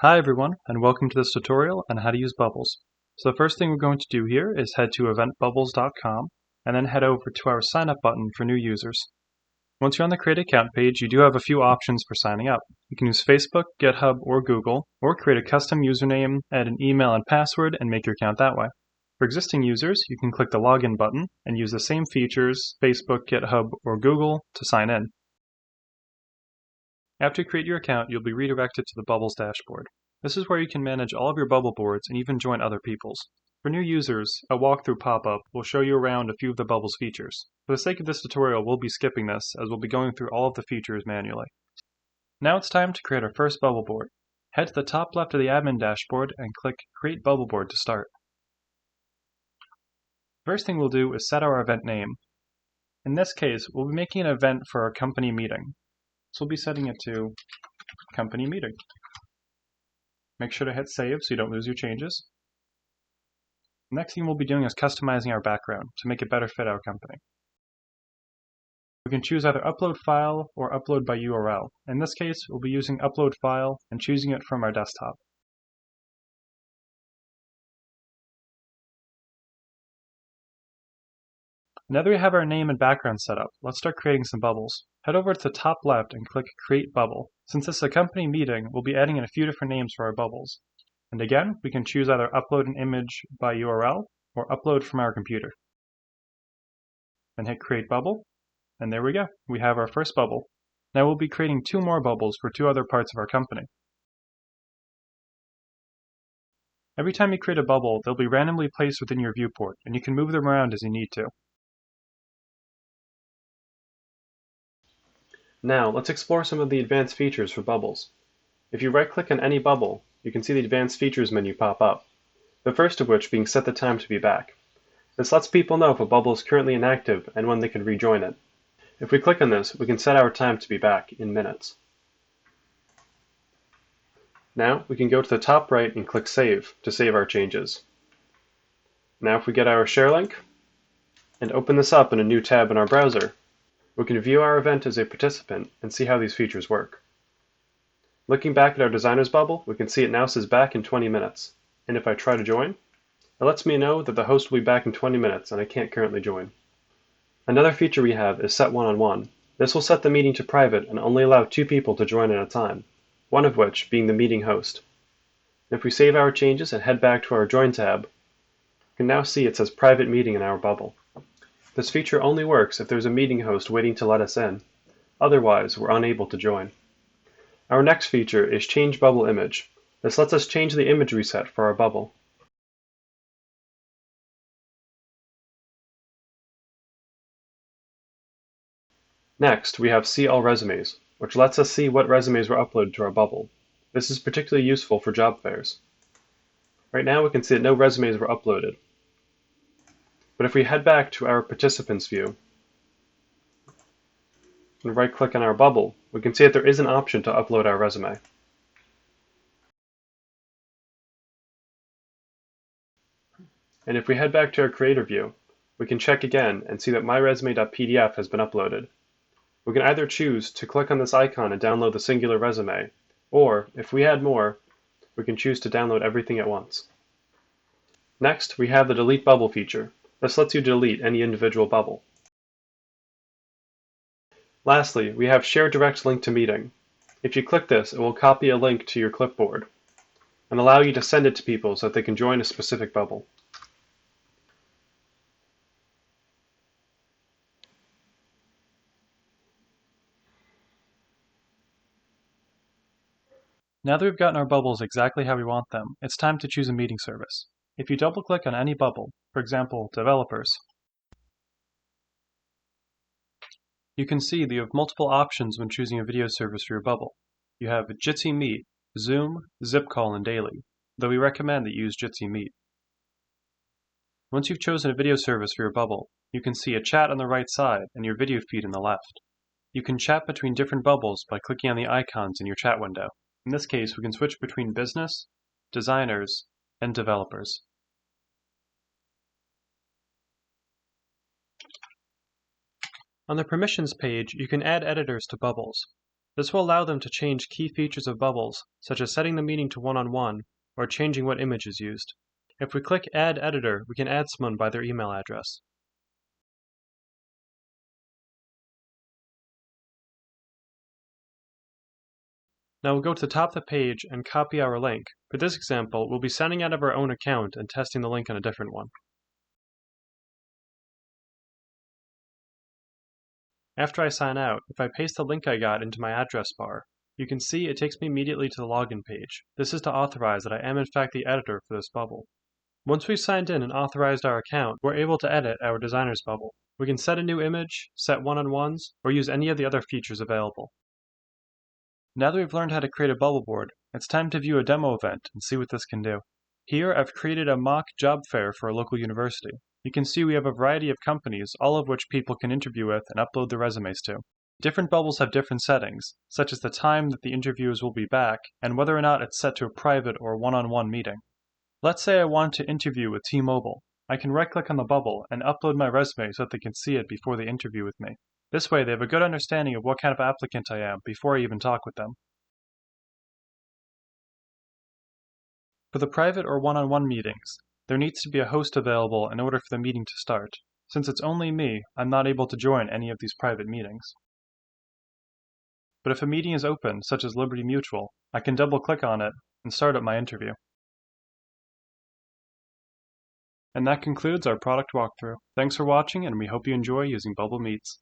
Hi everyone, and welcome to this tutorial on how to use Bubbles. So the first thing we're going to do here is head to eventbubbles.com and then head over to our sign up button for new users. Once you're on the create account page, you do have a few options for signing up. You can use Facebook, GitHub, or Google, or create a custom username, add an email and password, and make your account that way. For existing users, you can click the login button and use the same features, Facebook, GitHub, or Google, to sign in. After you create your account, you'll be redirected to the Bubbles dashboard. This is where you can manage all of your bubble boards and even join other people's. For new users, a walkthrough pop-up will show you around a few of the Bubbles features. For the sake of this tutorial, we'll be skipping this as we'll be going through all of the features manually. Now it's time to create our first bubble board. Head to the top left of the admin dashboard and click Create Bubble Board to start. First thing we'll do is set our event name. In this case, we'll be making an event for our company meeting. So we'll be setting it to Company Meeting. Make sure to hit save so you don't lose your changes. The next thing we'll be doing is customizing our background to make it better fit our company. We can choose either upload file or upload by URL. In this case, we'll be using upload file and choosing it from our desktop. Now that we have our name and background set up, let's start creating some bubbles. Head over to the top left and click Create Bubble. Since this is a company meeting, we'll be adding in a few different names for our bubbles. And again, we can choose either upload an image by URL or upload from our computer. Then hit Create Bubble, and there we go. We have our first bubble. Now we'll be creating two more bubbles for two other parts of our company. Every time you create a bubble, they'll be randomly placed within your viewport, and you can move them around as you need to. Now, let's explore some of the advanced features for bubbles. If you right-click on any bubble, you can see the Advanced Features menu pop up, the first of which being Set the Time to be back. This lets people know if a bubble is currently inactive and when they can rejoin it. If we click on this, we can set our time to be back in minutes. Now, we can go to the top right and click Save to save our changes. Now if we get our share link and open this up in a new tab in our browser, we can view our event as a participant and see how these features work. Looking back at our designer's bubble, we can see it now says back in 20 minutes. And if I try to join, it lets me know that the host will be back in 20 minutes and I can't currently join. Another feature we have is Set One-on-One. This will set the meeting to private and only allow 2 people to join at a time, one of which being the meeting host. If we save our changes and head back to our Join tab, we can now see it says Private Meeting in our bubble. This feature only works if there's a meeting host waiting to let us in. Otherwise, we're unable to join. Our next feature is Change Bubble Image. This lets us change the image we set for our bubble. Next, we have See All Resumes, which lets us see what resumes were uploaded to our bubble. This is particularly useful for job fairs. Right now we can see that no resumes were uploaded. But if we head back to our Participants view and right-click on our bubble, we can see that there is an option to upload our resume. And if we head back to our Creator view, we can check again and see that myresume.pdf has been uploaded. We can either choose to click on this icon and download the singular resume, or, if we had more, we can choose to download everything at once. Next, we have the Delete Bubble feature. This lets you delete any individual bubble. Lastly, we have Share Direct Link to Meeting. If you click this, it will copy a link to your clipboard and allow you to send it to people so that they can join a specific bubble. Now that we've gotten our bubbles exactly how we want them, it's time to choose a meeting service. If you double-click on any bubble, for example, Developers, you can see that you have multiple options when choosing a video service for your bubble. You have Jitsi Meet, Zoom, Zipcall, and Daily, though we recommend that you use Jitsi Meet. Once you've chosen a video service for your bubble, you can see a chat on the right side and your video feed on the left. You can chat between different bubbles by clicking on the icons in your chat window. In this case, we can switch between business, designers, and developers. On the permissions page, you can add editors to bubbles. This will allow them to change key features of Bubbles, such as setting the meeting to one-on-one or changing what image is used. If we click Add Editor, we can add someone by their email address. Now we'll go to the top of the page and copy our link. For this example, we'll be signing out of our own account and testing the link on a different one. After I sign out, if I paste the link I got into my address bar, you can see it takes me immediately to the login page. This is to authorize that I am in fact the editor for this bubble. Once we've signed in and authorized our account, we're able to edit our designer's bubble. We can set a new image, set one-on-ones, or use any of the other features available. Now that we've learned how to create a bubble board, it's time to view a demo event and see what this can do. Here I've created a mock job fair for a local university. You can see we have a variety of companies, all of which people can interview with and upload their resumes to. Different bubbles have different settings, such as the time that the interviewers will be back and whether or not it's set to a private or one-on-one meeting. Let's say I want to interview with T-Mobile. I can right-click on the bubble and upload my resume so that they can see it before they interview with me. This way they have a good understanding of what kind of applicant I am before I even talk with them. For the private or one-on-one meetings, there needs to be a host available in order for the meeting to start. Since it's only me, I'm not able to join any of these private meetings. But if a meeting is open, such as Liberty Mutual, I can double-click on it and start up my interview. And that concludes our product walkthrough. Thanks for watching, and we hope you enjoy using Bubble Meets.